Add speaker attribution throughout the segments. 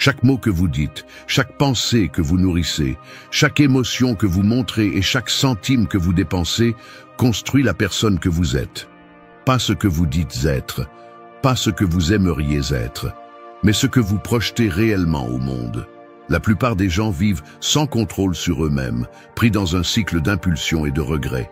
Speaker 1: Chaque mot que vous dites, chaque pensée que vous nourrissez, chaque émotion que vous montrez et chaque centime que vous dépensez construit la personne que vous êtes. Pas ce que vous dites être, pas ce que vous aimeriez être, mais ce que vous projetez réellement au monde. La plupart des gens vivent sans contrôle sur eux-mêmes, pris dans un cycle d'impulsion et de regrets.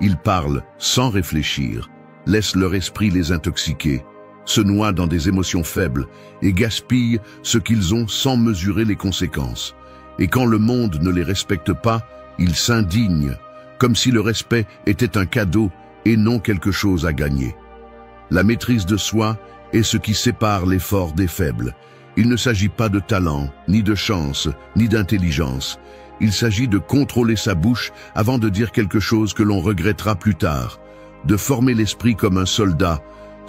Speaker 1: Ils parlent sans réfléchir, laissent leur esprit les intoxiquer, se noient dans des émotions faibles et gaspillent ce qu'ils ont sans mesurer les conséquences. Et quand le monde ne les respecte pas, ils s'indignent, comme si le respect était un cadeau et non quelque chose à gagner. La maîtrise de soi est ce qui sépare les forts des faibles. Il ne s'agit pas de talent, ni de chance, ni d'intelligence. Il s'agit de contrôler sa bouche avant de dire quelque chose que l'on regrettera plus tard, de former l'esprit comme un soldat,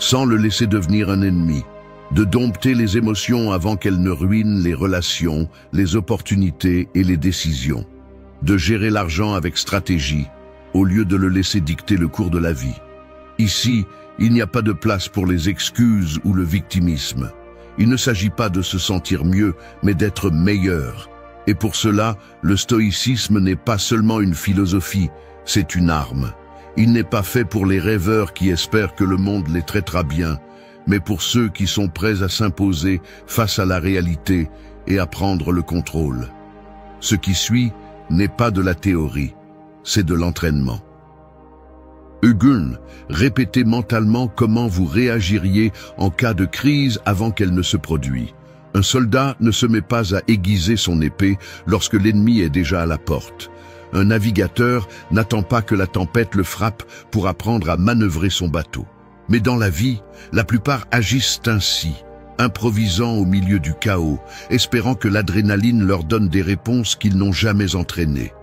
Speaker 1: sans le laisser devenir un ennemi, de dompter les émotions avant qu'elles ne ruinent les relations, les opportunités et les décisions, de gérer l'argent avec stratégie, au lieu de le laisser dicter le cours de la vie. Ici, il n'y a pas de place pour les excuses ou le victimisme. Il ne s'agit pas de se sentir mieux, mais d'être meilleur. Et pour cela, le stoïcisme n'est pas seulement une philosophie, c'est une arme. Il n'est pas fait pour les rêveurs qui espèrent que le monde les traitera bien, mais pour ceux qui sont prêts à s'imposer face à la réalité et à prendre le contrôle. Ce qui suit n'est pas de la théorie, c'est de l'entraînement. Huguen, répétez mentalement comment vous réagiriez en cas de crise avant qu'elle ne se produise. Un soldat ne se met pas à aiguiser son épée lorsque l'ennemi est déjà à la porte. Un navigateur n'attend pas que la tempête le frappe pour apprendre à manœuvrer son bateau. Mais dans la vie, la plupart agissent ainsi, improvisant au milieu du chaos, espérant que l'adrénaline leur donne des réponses qu'ils n'ont jamais entraînées.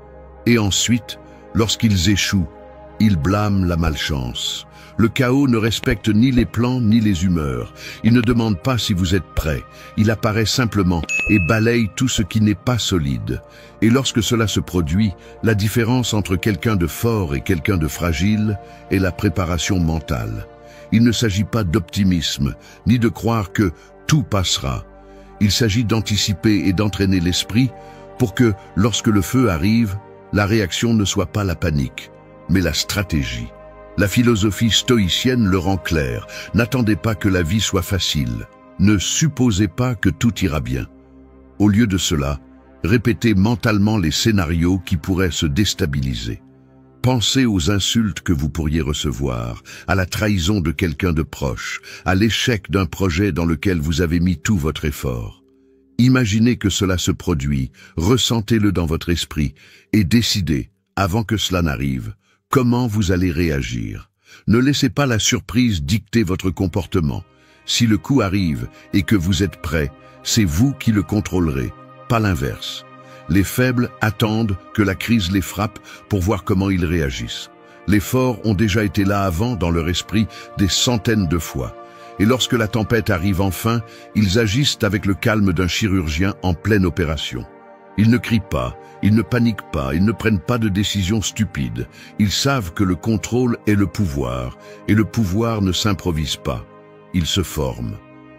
Speaker 1: Et ensuite, lorsqu'ils échouent, ils blâment la malchance. Le chaos ne respecte ni les plans ni les humeurs. Il ne demande pas si vous êtes prêt. Il apparaît simplement et balaye tout ce qui n'est pas solide. Et lorsque cela se produit, la différence entre quelqu'un de fort et quelqu'un de fragile est la préparation mentale. Il ne s'agit pas d'optimisme, ni de croire que tout passera. Il s'agit d'anticiper et d'entraîner l'esprit pour que, lorsque le feu arrive, la réaction ne soit pas la panique, mais la stratégie. La philosophie stoïcienne le rend clair. N'attendez pas que la vie soit facile. Ne supposez pas que tout ira bien. Au lieu de cela, répétez mentalement les scénarios qui pourraient se déstabiliser. Pensez aux insultes que vous pourriez recevoir, à la trahison de quelqu'un de proche, à l'échec d'un projet dans lequel vous avez mis tout votre effort. Imaginez que cela se produit, ressentez-le dans votre esprit et décidez, avant que cela n'arrive, comment vous allez réagir. Ne laissez pas la surprise dicter votre comportement. Si le coup arrive et que vous êtes prêt, c'est vous qui le contrôlerez, pas l'inverse. Les faibles attendent que la crise les frappe pour voir comment ils réagissent. Les forts ont déjà été là avant dans leur esprit des centaines de fois. Et lorsque la tempête arrive enfin, ils agissent avec le calme d'un chirurgien en pleine opération. Ils ne crient pas, ils ne paniquent pas, ils ne prennent pas de décisions stupides. Ils savent que le contrôle est le pouvoir, et le pouvoir ne s'improvise pas. Il se forme.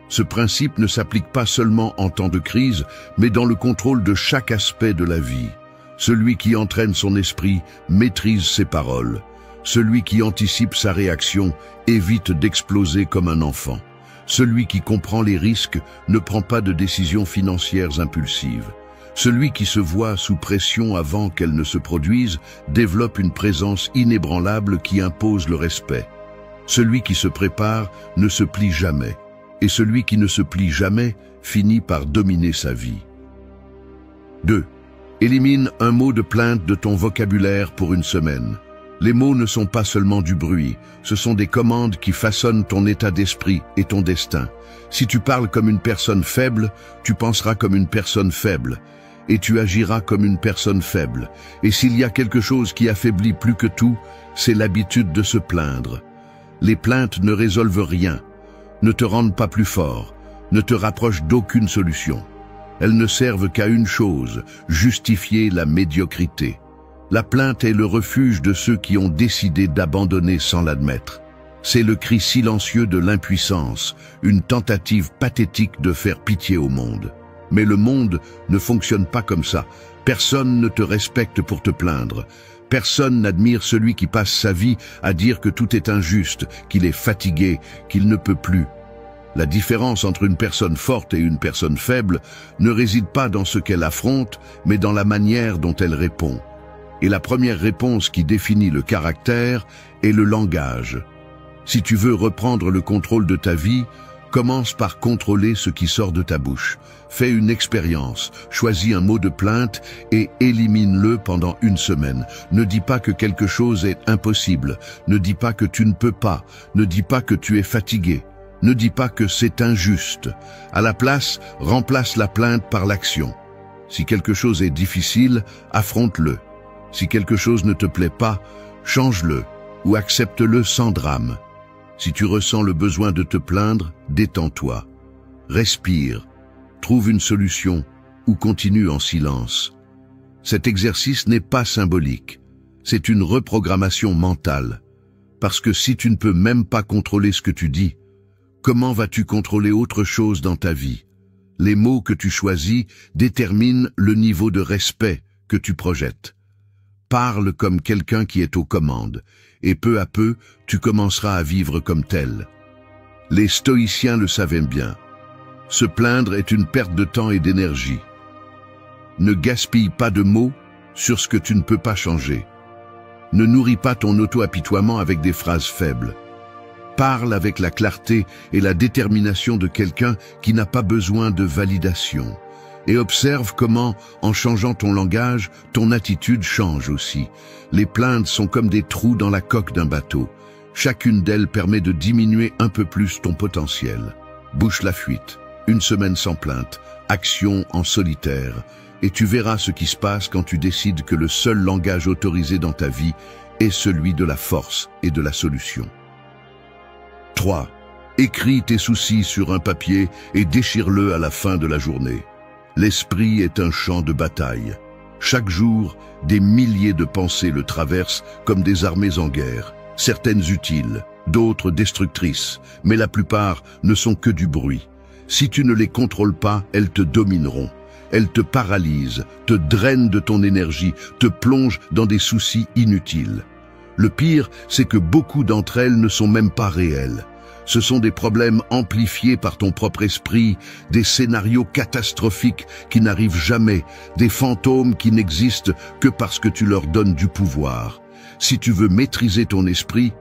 Speaker 1: Ce principe ne s'applique pas seulement en temps de crise, mais dans le contrôle de chaque aspect de la vie. Celui qui entraîne son esprit maîtrise ses paroles. Celui qui anticipe sa réaction évite d'exploser comme un enfant. Celui qui comprend les risques ne prend pas de décisions financières impulsives. Celui qui se voit sous pression avant qu'elle ne se produise développe une présence inébranlable qui impose le respect. Celui qui se prépare ne se plie jamais, et celui qui ne se plie jamais finit par dominer sa vie. 2. Élimine un mot de plainte de ton vocabulaire pour une semaine. Les mots ne sont pas seulement du bruit, ce sont des commandes qui façonnent ton état d'esprit et ton destin. Si tu parles comme une personne faible, tu penseras comme une personne faible, et tu agiras comme une personne faible. Et s'il y a quelque chose qui affaiblit plus que tout, c'est l'habitude de se plaindre. Les plaintes ne résolvent rien, ne te rendent pas plus fort, ne te rapprochent d'aucune solution. Elles ne servent qu'à une chose, justifier la médiocrité. La plainte est le refuge de ceux qui ont décidé d'abandonner sans l'admettre. C'est le cri silencieux de l'impuissance, une tentative pathétique de faire pitié au monde. Mais le monde ne fonctionne pas comme ça. Personne ne te respecte pour te plaindre. Personne n'admire celui qui passe sa vie à dire que tout est injuste, qu'il est fatigué, qu'il ne peut plus. La différence entre une personne forte et une personne faible ne réside pas dans ce qu'elle affronte, mais dans la manière dont elle répond. Et la première réponse qui définit le caractère est le langage. Si tu veux reprendre le contrôle de ta vie, commence par contrôler ce qui sort de ta bouche. Fais une expérience, choisis un mot de plainte et élimine-le pendant une semaine. Ne dis pas que quelque chose est impossible. Ne dis pas que tu ne peux pas. Ne dis pas que tu es fatigué. Ne dis pas que c'est injuste. À la place, remplace la plainte par l'action. Si quelque chose est difficile, affronte-le. Si quelque chose ne te plaît pas, change-le ou accepte-le sans drame. Si tu ressens le besoin de te plaindre, détends-toi. Respire, trouve une solution ou continue en silence. Cet exercice n'est pas symbolique, c'est une reprogrammation mentale. Parce que si tu ne peux même pas contrôler ce que tu dis, comment vas-tu contrôler autre chose dans ta vie? Les mots que tu choisis déterminent le niveau de respect que tu projettes. Parle comme quelqu'un qui est aux commandes, et peu à peu, tu commenceras à vivre comme tel. Les stoïciens le savaient bien. Se plaindre est une perte de temps et d'énergie. Ne gaspille pas de mots sur ce que tu ne peux pas changer. Ne nourris pas ton auto-apitoiement avec des phrases faibles. Parle avec la clarté et la détermination de quelqu'un qui n'a pas besoin de validation. Et observe comment, en changeant ton langage, ton attitude change aussi. Les plaintes sont comme des trous dans la coque d'un bateau. Chacune d'elles permet de diminuer un peu plus ton potentiel. Bouche la fuite, une semaine sans plainte, action en solitaire, et tu verras ce qui se passe quand tu décides que le seul langage autorisé dans ta vie est celui de la force et de la solution. 3. Écris tes soucis sur un papier et déchire-le à la fin de la journée. L'esprit est un champ de bataille. Chaque jour, des milliers de pensées le traversent comme des armées en guerre, certaines utiles, d'autres destructrices, mais la plupart ne sont que du bruit. Si tu ne les contrôles pas, elles te domineront. Elles te paralysent, te drainent de ton énergie, te plongent dans des soucis inutiles. Le pire, c'est que beaucoup d'entre elles ne sont même pas réelles. Ce sont des problèmes amplifiés par ton propre esprit, des scénarios catastrophiques qui n'arrivent jamais, des fantômes qui n'existent que parce que tu leur donnes du pouvoir. Si tu veux maîtriser ton esprit,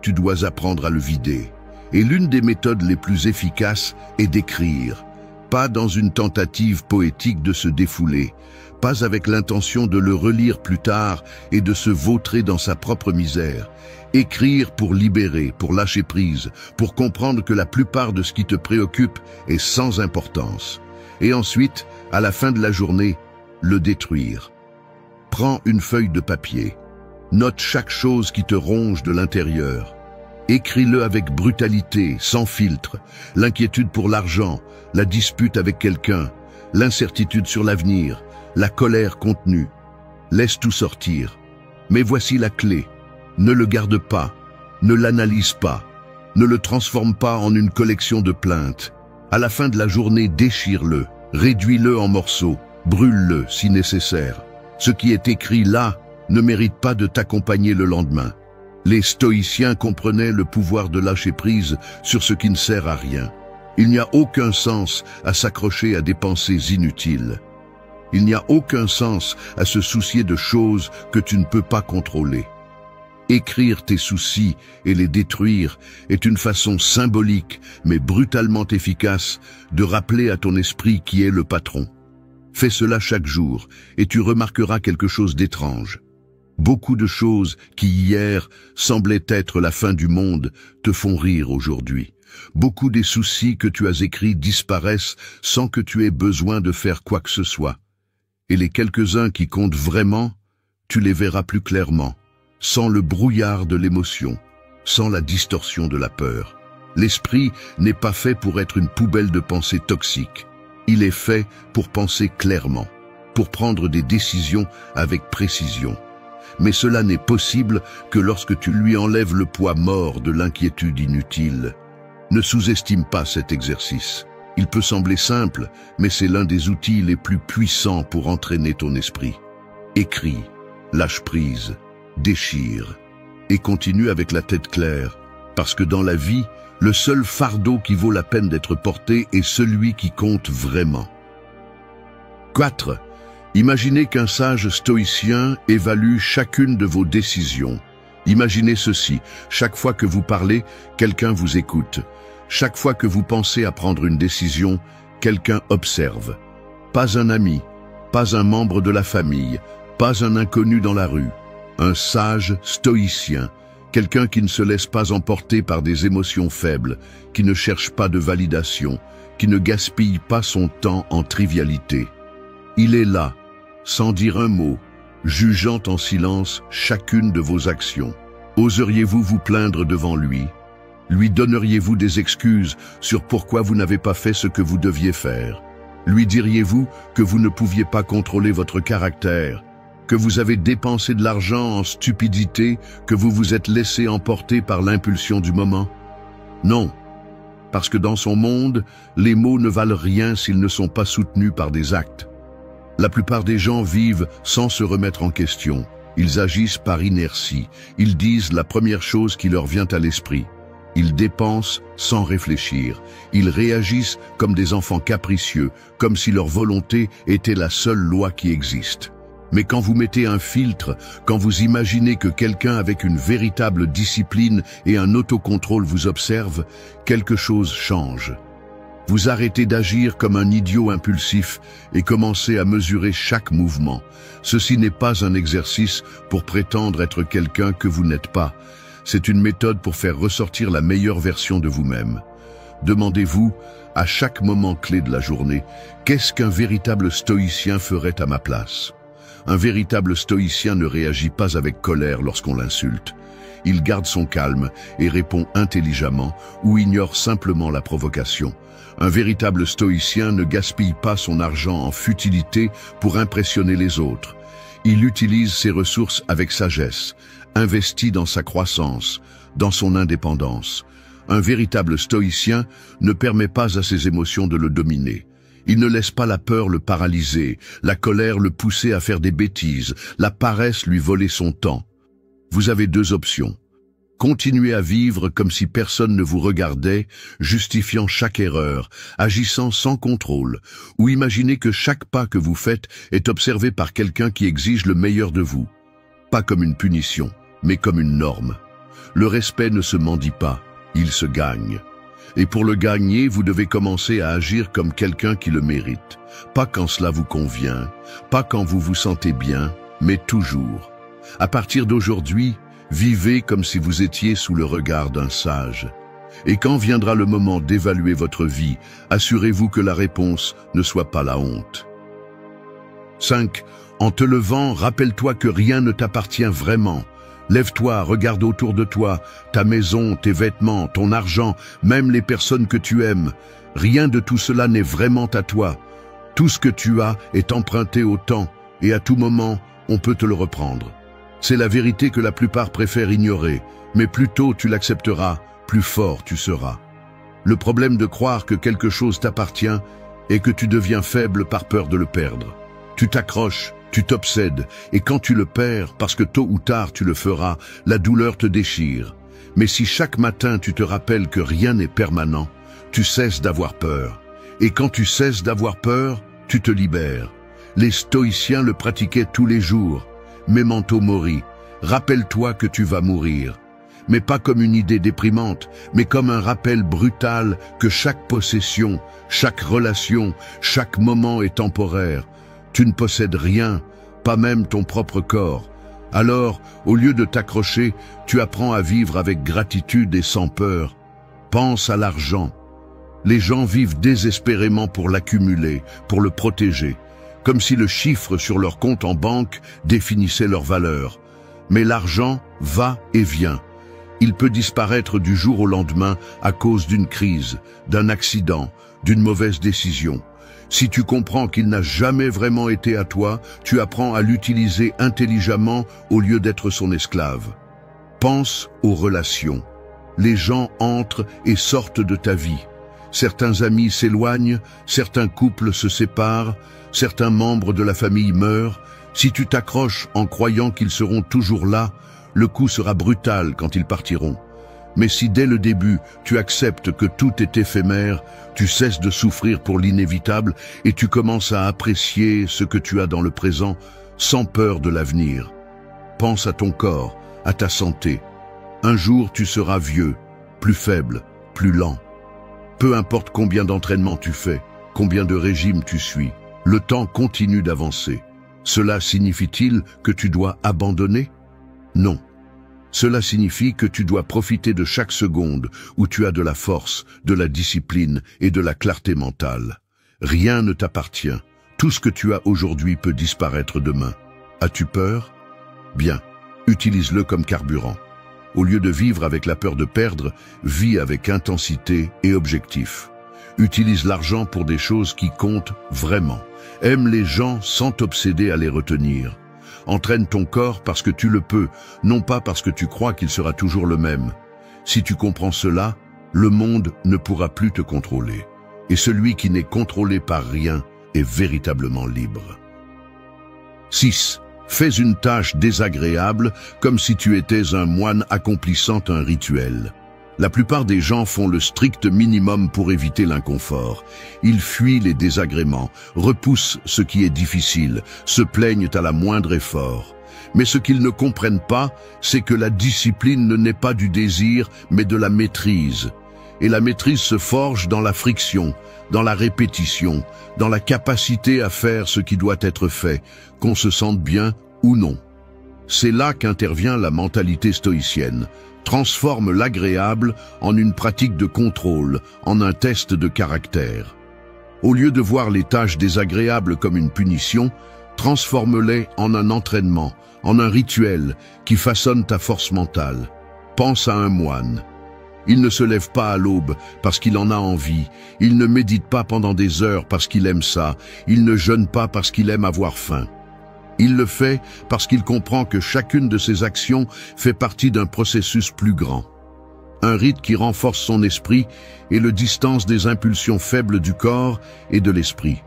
Speaker 1: tu dois apprendre à le vider. Et l'une des méthodes les plus efficaces est d'écrire. Pas dans une tentative poétique de se défouler, pas avec l'intention de le relire plus tard et de se vautrer dans sa propre misère. Écrire pour libérer, pour lâcher prise, pour comprendre que la plupart de ce qui te préoccupe est sans importance. Et ensuite, à la fin de la journée, le détruire. Prends une feuille de papier. Note chaque chose qui te ronge de l'intérieur. Écris-le avec brutalité, sans filtre. L'inquiétude pour l'argent, la dispute avec quelqu'un, l'incertitude sur l'avenir, la colère contenue. Laisse tout sortir. Mais voici la clé. Ne le garde pas, ne l'analyse pas, ne le transforme pas en une collection de plaintes. À la fin de la journée, déchire-le, réduis-le en morceaux, brûle-le si nécessaire. Ce qui est écrit là ne mérite pas de t'accompagner le lendemain. Les stoïciens comprenaient le pouvoir de lâcher prise sur ce qui ne sert à rien. Il n'y a aucun sens à s'accrocher à des pensées inutiles. Il n'y a aucun sens à se soucier de choses que tu ne peux pas contrôler. Écrire tes soucis et les détruire est une façon symbolique, mais brutalement efficace, de rappeler à ton esprit qui est le patron. Fais cela chaque jour, et tu remarqueras quelque chose d'étrange. Beaucoup de choses qui hier semblaient être la fin du monde te font rire aujourd'hui. Beaucoup des soucis que tu as écrits disparaissent sans que tu aies besoin de faire quoi que ce soit. Et les quelques-uns qui comptent vraiment, tu les verras plus clairement, sans le brouillard de l'émotion, sans la distorsion de la peur. L'esprit n'est pas fait pour être une poubelle de pensées toxiques. Il est fait pour penser clairement, pour prendre des décisions avec précision. Mais cela n'est possible que lorsque tu lui enlèves le poids mort de l'inquiétude inutile. Ne sous-estime pas cet exercice. Il peut sembler simple, mais c'est l'un des outils les plus puissants pour entraîner ton esprit. Écris, lâche prise, déchire, et continue avec la tête claire, parce que dans la vie, le seul fardeau qui vaut la peine d'être porté est celui qui compte vraiment. 4. Imaginez qu'un sage stoïcien évalue chacune de vos décisions. Imaginez ceci, chaque fois que vous parlez, quelqu'un vous écoute. Chaque fois que vous pensez à prendre une décision, quelqu'un observe. Pas un ami, pas un membre de la famille, pas un inconnu dans la rue. Un sage stoïcien, quelqu'un qui ne se laisse pas emporter par des émotions faibles, qui ne cherche pas de validation, qui ne gaspille pas son temps en trivialité. Il est là, sans dire un mot, jugeant en silence chacune de vos actions. Oseriez-vous vous plaindre devant lui? Lui donneriez-vous des excuses sur pourquoi vous n'avez pas fait ce que vous deviez faire? Lui diriez-vous que vous ne pouviez pas contrôler votre caractère, que vous avez dépensé de l'argent en stupidité, que vous vous êtes laissé emporter par l'impulsion du moment? Non, parce que dans son monde, les mots ne valent rien s'ils ne sont pas soutenus par des actes. La plupart des gens vivent sans se remettre en question. Ils agissent par inertie. Ils disent la première chose qui leur vient à l'esprit. Ils dépensent sans réfléchir. Ils réagissent comme des enfants capricieux, comme si leur volonté était la seule loi qui existe. Mais quand vous mettez un filtre, quand vous imaginez que quelqu'un avec une véritable discipline et un autocontrôle vous observe, quelque chose change. Vous arrêtez d'agir comme un idiot impulsif et commencez à mesurer chaque mouvement. Ceci n'est pas un exercice pour prétendre être quelqu'un que vous n'êtes pas. C'est une méthode pour faire ressortir la meilleure version de vous-même. Demandez-vous, à chaque moment clé de la journée, qu'est-ce qu'un véritable stoïcien ferait à ma place? Un véritable stoïcien ne réagit pas avec colère lorsqu'on l'insulte. Il garde son calme et répond intelligemment ou ignore simplement la provocation. Un véritable stoïcien ne gaspille pas son argent en futilité pour impressionner les autres. Il utilise ses ressources avec sagesse, investit dans sa croissance, dans son indépendance. Un véritable stoïcien ne permet pas à ses émotions de le dominer. Il ne laisse pas la peur le paralyser, la colère le pousser à faire des bêtises, la paresse lui voler son temps. Vous avez deux options. Continuez à vivre comme si personne ne vous regardait, justifiant chaque erreur, agissant sans contrôle, ou imaginez que chaque pas que vous faites est observé par quelqu'un qui exige le meilleur de vous. Pas comme une punition, mais comme une norme. Le respect ne se mendie pas, il se gagne. Et pour le gagner, vous devez commencer à agir comme quelqu'un qui le mérite. Pas quand cela vous convient, pas quand vous vous sentez bien, mais toujours. À partir d'aujourd'hui, vivez comme si vous étiez sous le regard d'un sage. Et quand viendra le moment d'évaluer votre vie, assurez-vous que la réponse ne soit pas la honte. 5. En te levant, rappelle-toi que rien ne t'appartient vraiment. Lève-toi, regarde autour de toi, ta maison, tes vêtements, ton argent, même les personnes que tu aimes. Rien de tout cela n'est vraiment à toi. Tout ce que tu as est emprunté au temps, et à tout moment, on peut te le reprendre. C'est la vérité que la plupart préfèrent ignorer, mais plus tôt tu l'accepteras, plus fort tu seras. Le problème de croire que quelque chose t'appartient est que tu deviens faible par peur de le perdre. Tu t'accroches, tu t'obsèdes, et quand tu le perds, parce que tôt ou tard tu le feras, la douleur te déchire. Mais si chaque matin tu te rappelles que rien n'est permanent, tu cesses d'avoir peur. Et quand tu cesses d'avoir peur, tu te libères. Les stoïciens le pratiquaient tous les jours. Memento mori, rappelle-toi que tu vas mourir. Mais pas comme une idée déprimante, mais comme un rappel brutal que chaque possession, chaque relation, chaque moment est temporaire. Tu ne possèdes rien, pas même ton propre corps. Alors, au lieu de t'accrocher, tu apprends à vivre avec gratitude et sans peur. Pense à l'argent. Les gens vivent désespérément pour l'accumuler, pour le protéger, comme si le chiffre sur leur compte en banque définissait leur valeur. Mais l'argent va et vient. Il peut disparaître du jour au lendemain à cause d'une crise, d'un accident, d'une mauvaise décision. Si tu comprends qu'il n'a jamais vraiment été à toi, tu apprends à l'utiliser intelligemment au lieu d'être son esclave. Pense aux relations. Les gens entrent et sortent de ta vie. Certains amis s'éloignent, certains couples se séparent, certains membres de la famille meurent. Si tu t'accroches en croyant qu'ils seront toujours là, le coup sera brutal quand ils partiront. Mais si dès le début, tu acceptes que tout est éphémère, tu cesses de souffrir pour l'inévitable et tu commences à apprécier ce que tu as dans le présent sans peur de l'avenir. Pense à ton corps, à ta santé. Un jour, tu seras vieux, plus faible, plus lent. Peu importe combien d'entraînements tu fais, combien de régimes tu suis, le temps continue d'avancer. Cela signifie-t-il que tu dois abandonner? Non. Cela signifie que tu dois profiter de chaque seconde où tu as de la force, de la discipline et de la clarté mentale. Rien ne t'appartient. Tout ce que tu as aujourd'hui peut disparaître demain. As-tu peur? Bien, utilise-le comme carburant. Au lieu de vivre avec la peur de perdre, vis avec intensité et objectif. Utilise l'argent pour des choses qui comptent vraiment. Aime les gens sans t'obséder à les retenir. Entraîne ton corps parce que tu le peux, non pas parce que tu crois qu'il sera toujours le même. Si tu comprends cela, le monde ne pourra plus te contrôler. Et celui qui n'est contrôlé par rien est véritablement libre. 6. Fais une tâche désagréable comme si tu étais un moine accomplissant un rituel. La plupart des gens font le strict minimum pour éviter l'inconfort. Ils fuient les désagréments, repoussent ce qui est difficile, se plaignent à la moindre effort. Mais ce qu'ils ne comprennent pas, c'est que la discipline ne naît pas du désir, mais de la maîtrise. Et la maîtrise se forge dans la friction, dans la répétition, dans la capacité à faire ce qui doit être fait, qu'on se sente bien ou non. C'est là qu'intervient la mentalité stoïcienne. Transforme l'agréable en une pratique de contrôle, en un test de caractère. Au lieu de voir les tâches désagréables comme une punition, transforme-les en un entraînement, en un rituel qui façonne ta force mentale. Pense à un moine. Il ne se lève pas à l'aube parce qu'il en a envie, il ne médite pas pendant des heures parce qu'il aime ça, il ne jeûne pas parce qu'il aime avoir faim. Il le fait parce qu'il comprend que chacune de ses actions fait partie d'un processus plus grand. Un rite qui renforce son esprit et le distance des impulsions faibles du corps et de l'esprit.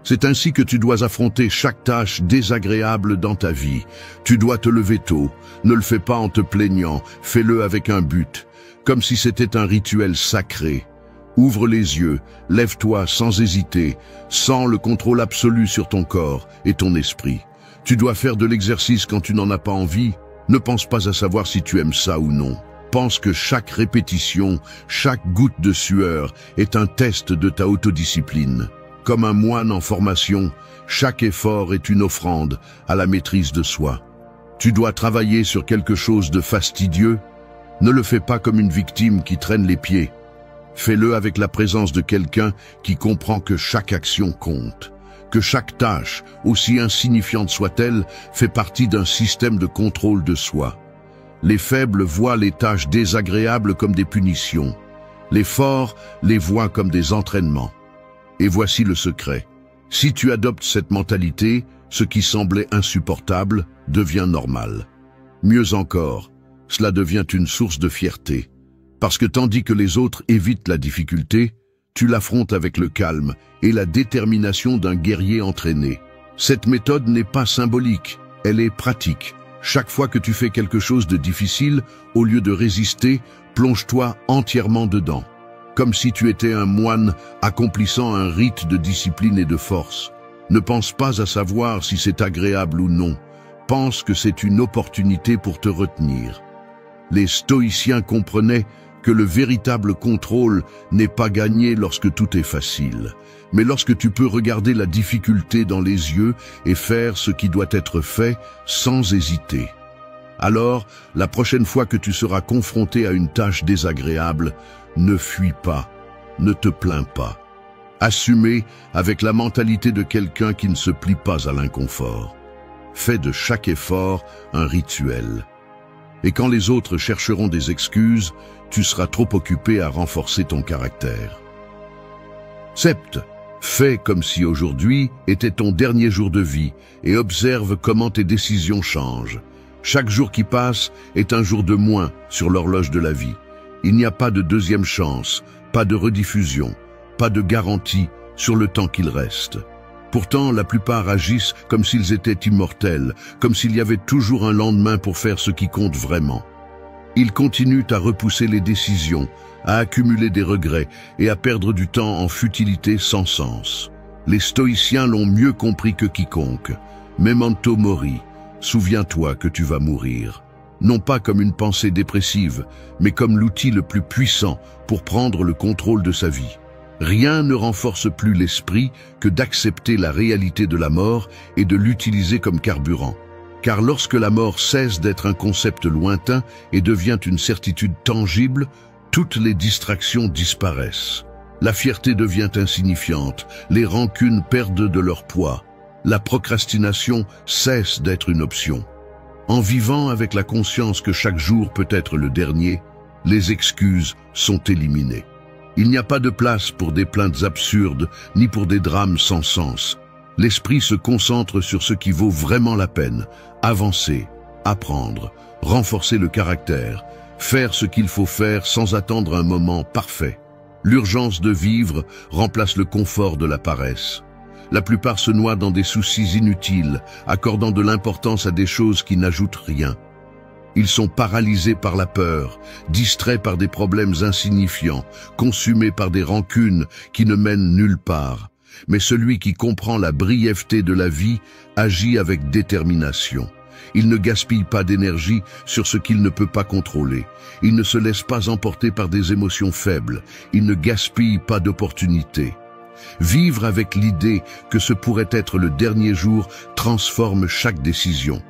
Speaker 1: C'est ainsi que tu dois affronter chaque tâche désagréable dans ta vie. Tu dois te lever tôt, ne le fais pas en te plaignant, fais-le avec un but, comme si c'était un rituel sacré. Ouvre les yeux, lève-toi sans hésiter, sens le contrôle absolu sur ton corps et ton esprit. Tu dois faire de l'exercice quand tu n'en as pas envie. Ne pense pas à savoir si tu aimes ça ou non. Pense que chaque répétition, chaque goutte de sueur est un test de ta autodiscipline. Comme un moine en formation, chaque effort est une offrande à la maîtrise de soi. Tu dois travailler sur quelque chose de fastidieux. Ne le fais pas comme une victime qui traîne les pieds. Fais-le avec la présence de quelqu'un qui comprend que chaque action compte, que chaque tâche, aussi insignifiante soit-elle, fait partie d'un système de contrôle de soi. Les faibles voient les tâches désagréables comme des punitions. Les forts les voient comme des entraînements. Et voici le secret. Si tu adoptes cette mentalité, ce qui semblait insupportable devient normal. Mieux encore, cela devient une source de fierté. Parce que tandis que les autres évitent la difficulté, tu l'affrontes avec le calme et la détermination d'un guerrier entraîné. Cette méthode n'est pas symbolique, elle est pratique. Chaque fois que tu fais quelque chose de difficile, au lieu de résister, plonge-toi entièrement dedans. Comme si tu étais un moine accomplissant un rite de discipline et de force. Ne pense pas à savoir si c'est agréable ou non. Pense que c'est une opportunité pour te retenir. Les stoïciens comprenaient que le véritable contrôle n'est pas gagné lorsque tout est facile, mais lorsque tu peux regarder la difficulté dans les yeux et faire ce qui doit être fait sans hésiter. Alors, la prochaine fois que tu seras confronté à une tâche désagréable, ne fuis pas, ne te plains pas. Assumez avec la mentalité de quelqu'un qui ne se plie pas à l'inconfort. Fais de chaque effort un rituel. Et quand les autres chercheront des excuses, tu seras trop occupé à renforcer ton caractère. 7. Fais comme si aujourd'hui était ton dernier jour de vie et observe comment tes décisions changent. Chaque jour qui passe est un jour de moins sur l'horloge de la vie. Il n'y a pas de deuxième chance, pas de rediffusion, pas de garantie sur le temps qu'il reste. Pourtant, la plupart agissent comme s'ils étaient immortels, comme s'il y avait toujours un lendemain pour faire ce qui compte vraiment. Ils continuent à repousser les décisions, à accumuler des regrets et à perdre du temps en futilité sans sens. Les stoïciens l'ont mieux compris que quiconque. Memento mori, souviens-toi que tu vas mourir. Non pas comme une pensée dépressive, mais comme l'outil le plus puissant pour prendre le contrôle de sa vie. Rien ne renforce plus l'esprit que d'accepter la réalité de la mort et de l'utiliser comme carburant. Car lorsque la mort cesse d'être un concept lointain et devient une certitude tangible, toutes les distractions disparaissent. La fierté devient insignifiante, les rancunes perdent de leur poids. La procrastination cesse d'être une option. En vivant avec la conscience que chaque jour peut être le dernier, les excuses sont éliminées. Il n'y a pas de place pour des plaintes absurdes, ni pour des drames sans sens. L'esprit se concentre sur ce qui vaut vraiment la peine. Avancer, apprendre, renforcer le caractère, faire ce qu'il faut faire sans attendre un moment parfait. L'urgence de vivre remplace le confort de la paresse. La plupart se noient dans des soucis inutiles, accordant de l'importance à des choses qui n'ajoutent rien. Ils sont paralysés par la peur, distraits par des problèmes insignifiants, consumés par des rancunes qui ne mènent nulle part. Mais celui qui comprend la brièveté de la vie agit avec détermination. Il ne gaspille pas d'énergie sur ce qu'il ne peut pas contrôler. Il ne se laisse pas emporter par des émotions faibles. Il ne gaspille pas d'opportunités. Vivre avec l'idée que ce pourrait être le dernier jour transforme chaque décision.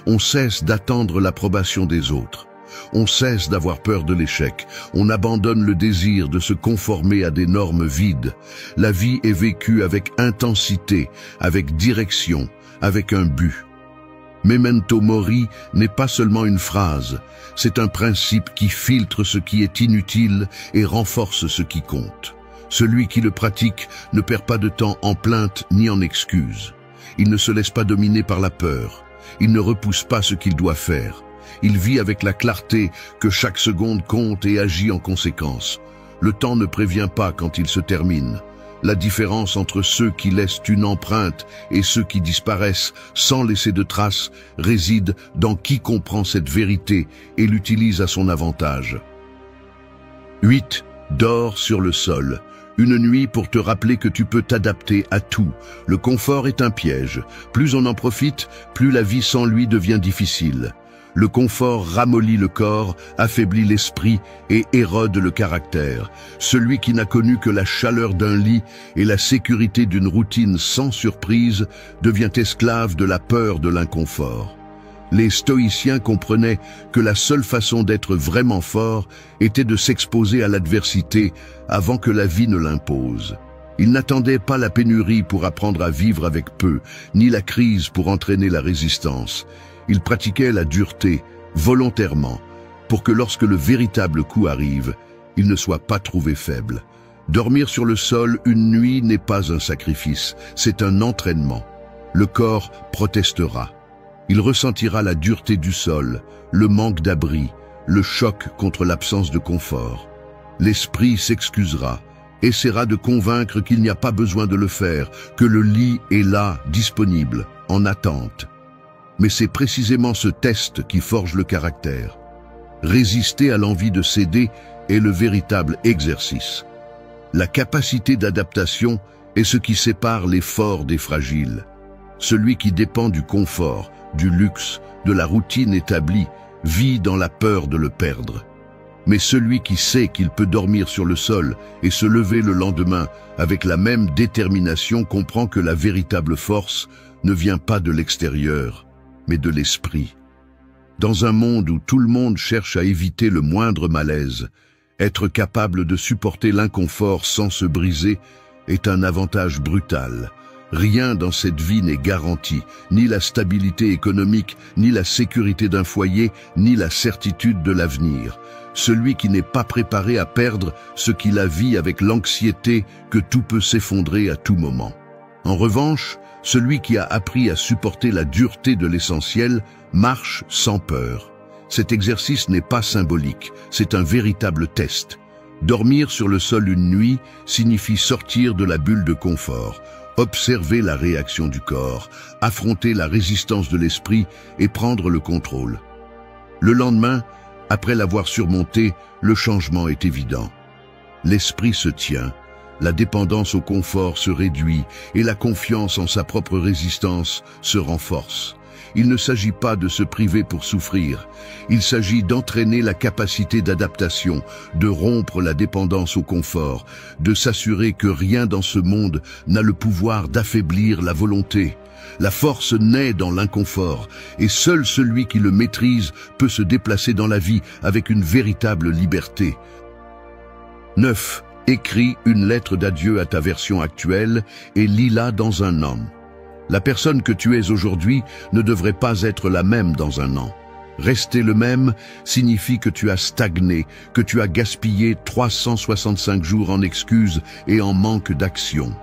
Speaker 1: On cesse d'attendre l'approbation des autres. On cesse d'avoir peur de l'échec. On abandonne le désir de se conformer à des normes vides. La vie est vécue avec intensité, avec direction, avec un but. Memento mori n'est pas seulement une phrase, c'est un principe qui filtre ce qui est inutile et renforce ce qui compte. Celui qui le pratique ne perd pas de temps en plaintes ni en excuses. Il ne se laisse pas dominer par la peur. Il ne repousse pas ce qu'il doit faire. Il vit avec la clarté que chaque seconde compte et agit en conséquence. Le temps ne prévient pas quand il se termine. La différence entre ceux qui laissent une empreinte et ceux qui disparaissent sans laisser de traces réside dans qui comprend cette vérité et l'utilise à son avantage. 8. Dors sur le sol. Une nuit pour te rappeler que tu peux t'adapter à tout. Le confort est un piège. Plus on en profite, plus la vie sans lui devient difficile. Le confort ramollit le corps, affaiblit l'esprit et érode le caractère. Celui qui n'a connu que la chaleur d'un lit et la sécurité d'une routine sans surprise devient esclave de la peur de l'inconfort. Les stoïciens comprenaient que la seule façon d'être vraiment fort était de s'exposer à l'adversité avant que la vie ne l'impose. Ils n'attendaient pas la pénurie pour apprendre à vivre avec peu, ni la crise pour entraîner la résistance. Ils pratiquaient la dureté, volontairement, pour que lorsque le véritable coup arrive, ils ne soient pas trouvés faibles. Dormir sur le sol une nuit n'est pas un sacrifice, c'est un entraînement. Le corps protestera. Il ressentira la dureté du sol, le manque d'abri, le choc contre l'absence de confort. L'esprit s'excusera, essaiera de convaincre qu'il n'y a pas besoin de le faire, que le lit est là, disponible, en attente. Mais c'est précisément ce test qui forge le caractère. Résister à l'envie de céder est le véritable exercice. La capacité d'adaptation est ce qui sépare les forts des fragiles. Celui qui dépend du confort, du luxe, de la routine établie, vit dans la peur de le perdre. Mais celui qui sait qu'il peut dormir sur le sol et se lever le lendemain avec la même détermination comprend que la véritable force ne vient pas de l'extérieur, mais de l'esprit. Dans un monde où tout le monde cherche à éviter le moindre malaise, être capable de supporter l'inconfort sans se briser est un avantage brutal. Rien dans cette vie n'est garanti, ni la stabilité économique, ni la sécurité d'un foyer, ni la certitude de l'avenir. Celui qui n'est pas préparé à perdre ce qu'il a vit avec l'anxiété que tout peut s'effondrer à tout moment. En revanche, celui qui a appris à supporter la dureté de l'essentiel marche sans peur. Cet exercice n'est pas symbolique, c'est un véritable test. Dormir sur le sol une nuit signifie sortir de la bulle de confort, observer la réaction du corps, affronter la résistance de l'esprit et prendre le contrôle. Le lendemain, après l'avoir surmonté, le changement est évident. L'esprit se tient, la dépendance au confort se réduit et la confiance en sa propre résistance se renforce. Il ne s'agit pas de se priver pour souffrir, il s'agit d'entraîner la capacité d'adaptation, de rompre la dépendance au confort, de s'assurer que rien dans ce monde n'a le pouvoir d'affaiblir la volonté. La force naît dans l'inconfort, et seul celui qui le maîtrise peut se déplacer dans la vie avec une véritable liberté. 9. Écris une lettre d'adieu à ta version actuelle et lis-la dans un an. La personne que tu es aujourd'hui ne devrait pas être la même dans un an. Rester le même signifie que tu as stagné, que tu as gaspillé 365 jours en excuses et en manque d'action.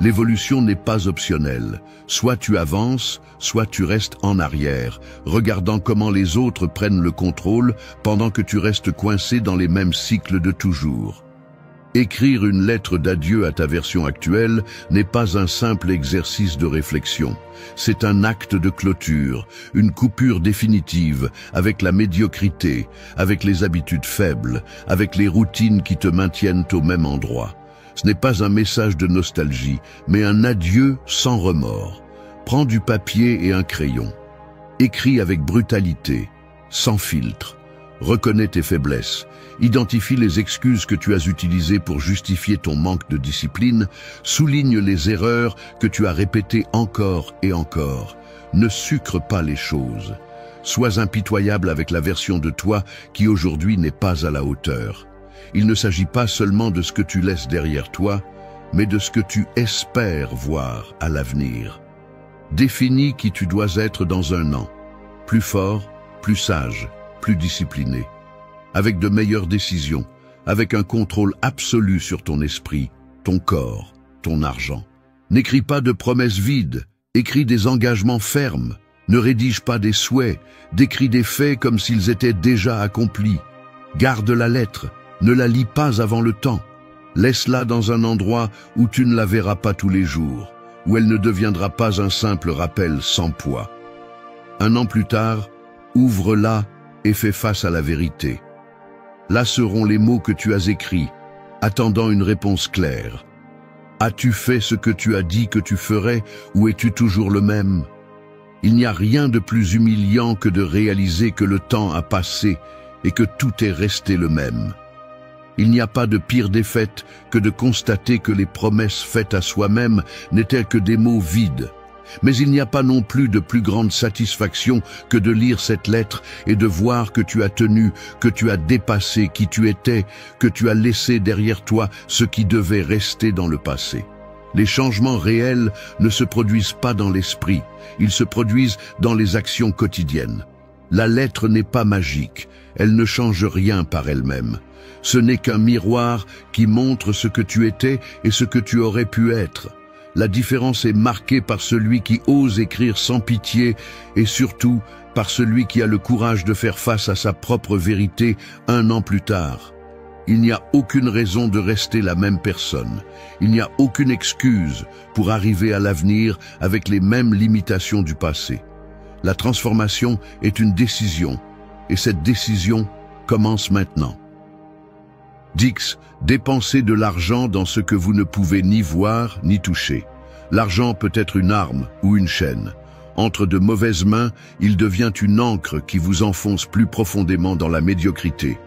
Speaker 1: L'évolution n'est pas optionnelle. Soit tu avances, soit tu restes en arrière, regardant comment les autres prennent le contrôle pendant que tu restes coincé dans les mêmes cycles de toujours. Écrire une lettre d'adieu à ta version actuelle n'est pas un simple exercice de réflexion. C'est un acte de clôture, une coupure définitive avec la médiocrité, avec les habitudes faibles, avec les routines qui te maintiennent au même endroit. Ce n'est pas un message de nostalgie, mais un adieu sans remords. Prends du papier et un crayon. Écris avec brutalité, sans filtre. Reconnais tes faiblesses. Identifie les excuses que tu as utilisées pour justifier ton manque de discipline. Souligne les erreurs que tu as répétées encore et encore. Ne sucre pas les choses. Sois impitoyable avec la version de toi qui aujourd'hui n'est pas à la hauteur. Il ne s'agit pas seulement de ce que tu laisses derrière toi, mais de ce que tu espères voir à l'avenir. Définis qui tu dois être dans un an. Plus fort, plus sage, plus discipliné. Avec de meilleures décisions, avec un contrôle absolu sur ton esprit, ton corps, ton argent. N'écris pas de promesses vides, écris des engagements fermes. Ne rédige pas des souhaits, décris des faits comme s'ils étaient déjà accomplis. Garde la lettre, ne la lis pas avant le temps. Laisse-la dans un endroit où tu ne la verras pas tous les jours, où elle ne deviendra pas un simple rappel sans poids. Un an plus tard, ouvre-la et fais face à la vérité. Là seront les mots que tu as écrits, attendant une réponse claire. As-tu fait ce que tu as dit que tu ferais, ou es-tu toujours le même? Il n'y a rien de plus humiliant que de réaliser que le temps a passé et que tout est resté le même. Il n'y a pas de pire défaite que de constater que les promesses faites à soi-même n'étaient que des mots vides. Mais il n'y a pas non plus de plus grande satisfaction que de lire cette lettre et de voir que tu as tenu, que tu as dépassé qui tu étais, que tu as laissé derrière toi ce qui devait rester dans le passé. Les changements réels ne se produisent pas dans l'esprit, ils se produisent dans les actions quotidiennes. La lettre n'est pas magique, elle ne change rien par elle-même. Ce n'est qu'un miroir qui montre ce que tu étais et ce que tu aurais pu être. La différence est marquée par celui qui ose écrire sans pitié et surtout par celui qui a le courage de faire face à sa propre vérité un an plus tard. Il n'y a aucune raison de rester la même personne. Il n'y a aucune excuse pour arriver à l'avenir avec les mêmes limitations du passé. La transformation est une décision et cette décision commence maintenant. 10. Dépensez de l'argent dans ce que vous ne pouvez ni voir ni toucher. L'argent peut être une arme ou une chaîne. Entre de mauvaises mains, il devient une ancre qui vous enfonce plus profondément dans la médiocrité.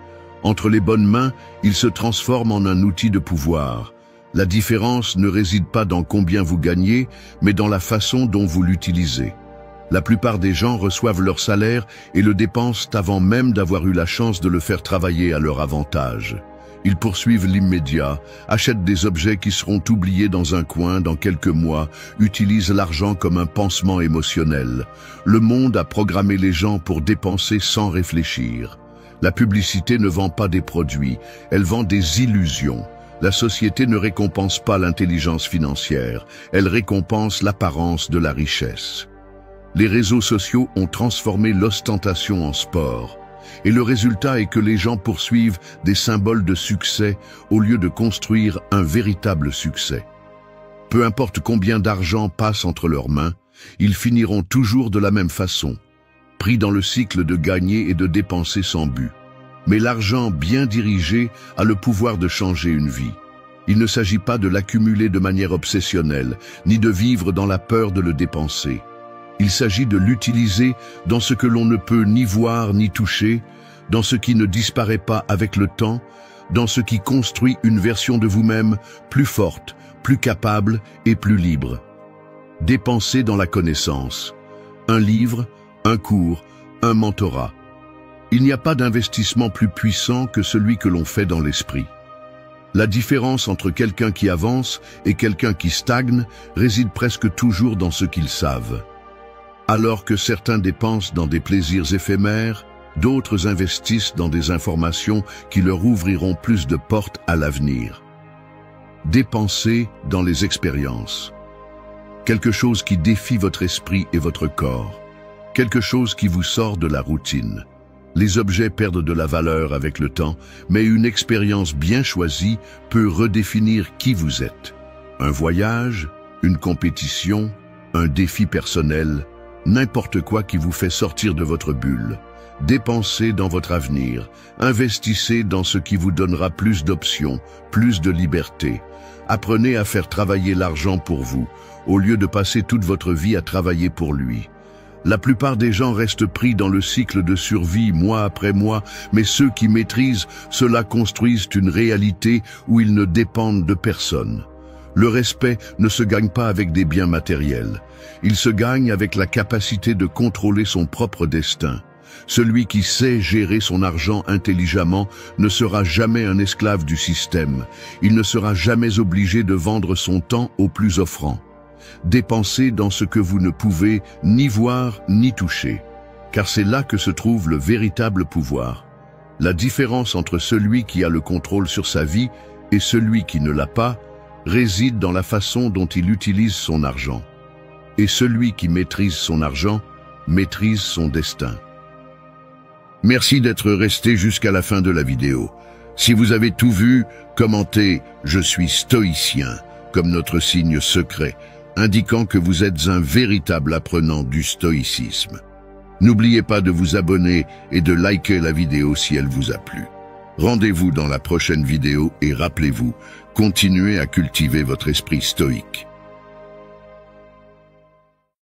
Speaker 1: Entre les bonnes mains, il se transforme en un outil de pouvoir. La différence ne réside pas dans combien vous gagnez, mais dans la façon dont vous l'utilisez. La plupart des gens reçoivent leur salaire et le dépensent avant même d'avoir eu la chance de le faire travailler à leur avantage. Ils poursuivent l'immédiat, achètent des objets qui seront oubliés dans un coin dans quelques mois, utilisent l'argent comme un pansement émotionnel. Le monde a programmé les gens pour dépenser sans réfléchir. La publicité ne vend pas des produits, elle vend des illusions. La société ne récompense pas l'intelligence financière, elle récompense l'apparence de la richesse. Les réseaux sociaux ont transformé l'ostentation en sport. Et le résultat est que les gens poursuivent des symboles de succès au lieu de construire un véritable succès. Peu importe combien d'argent passe entre leurs mains, ils finiront toujours de la même façon, pris dans le cycle de gagner et de dépenser sans but. Mais l'argent bien dirigé a le pouvoir de changer une vie. Il ne s'agit pas de l'accumuler de manière obsessionnelle, ni de vivre dans la peur de le dépenser. Il s'agit de l'utiliser dans ce que l'on ne peut ni voir ni toucher, dans ce qui ne disparaît pas avec le temps, dans ce qui construit une version de vous-même plus forte, plus capable et plus libre. Dépensez dans la connaissance. Un livre, un cours, un mentorat. Il n'y a pas d'investissement plus puissant que celui que l'on fait dans l'esprit. La différence entre quelqu'un qui avance et quelqu'un qui stagne réside presque toujours dans ce qu'ils savent. Alors que certains dépensent dans des plaisirs éphémères, d'autres investissent dans des informations qui leur ouvriront plus de portes à l'avenir. Dépensez dans les expériences. Quelque chose qui défie votre esprit et votre corps. Quelque chose qui vous sort de la routine. Les objets perdent de la valeur avec le temps, mais une expérience bien choisie peut redéfinir qui vous êtes. Un voyage, une compétition, un défi personnel, n'importe quoi qui vous fait sortir de votre bulle. Dépensez dans votre avenir, investissez dans ce qui vous donnera plus d'options, plus de liberté. Apprenez à faire travailler l'argent pour vous, au lieu de passer toute votre vie à travailler pour lui. La plupart des gens restent pris dans le cycle de survie mois après mois, mais ceux qui maîtrisent cela construisent une réalité où ils ne dépendent de personne. Le respect ne se gagne pas avec des biens matériels. Il se gagne avec la capacité de contrôler son propre destin. Celui qui sait gérer son argent intelligemment ne sera jamais un esclave du système. Il ne sera jamais obligé de vendre son temps au plus offrant. Dépensez dans ce que vous ne pouvez ni voir ni toucher, car c'est là que se trouve le véritable pouvoir. La différence entre celui qui a le contrôle sur sa vie et celui qui ne l'a pas réside dans la façon dont il utilise son argent. Et celui qui maîtrise son argent maîtrise son destin. Merci d'être resté jusqu'à la fin de la vidéo. Si vous avez tout vu, commentez « Je suis stoïcien » comme notre signe secret, indiquant que vous êtes un véritable apprenant du stoïcisme. N'oubliez pas de vous abonner et de liker la vidéo si elle vous a plu. Rendez-vous dans la prochaine vidéo et rappelez-vous, continuez à cultiver votre esprit stoïque.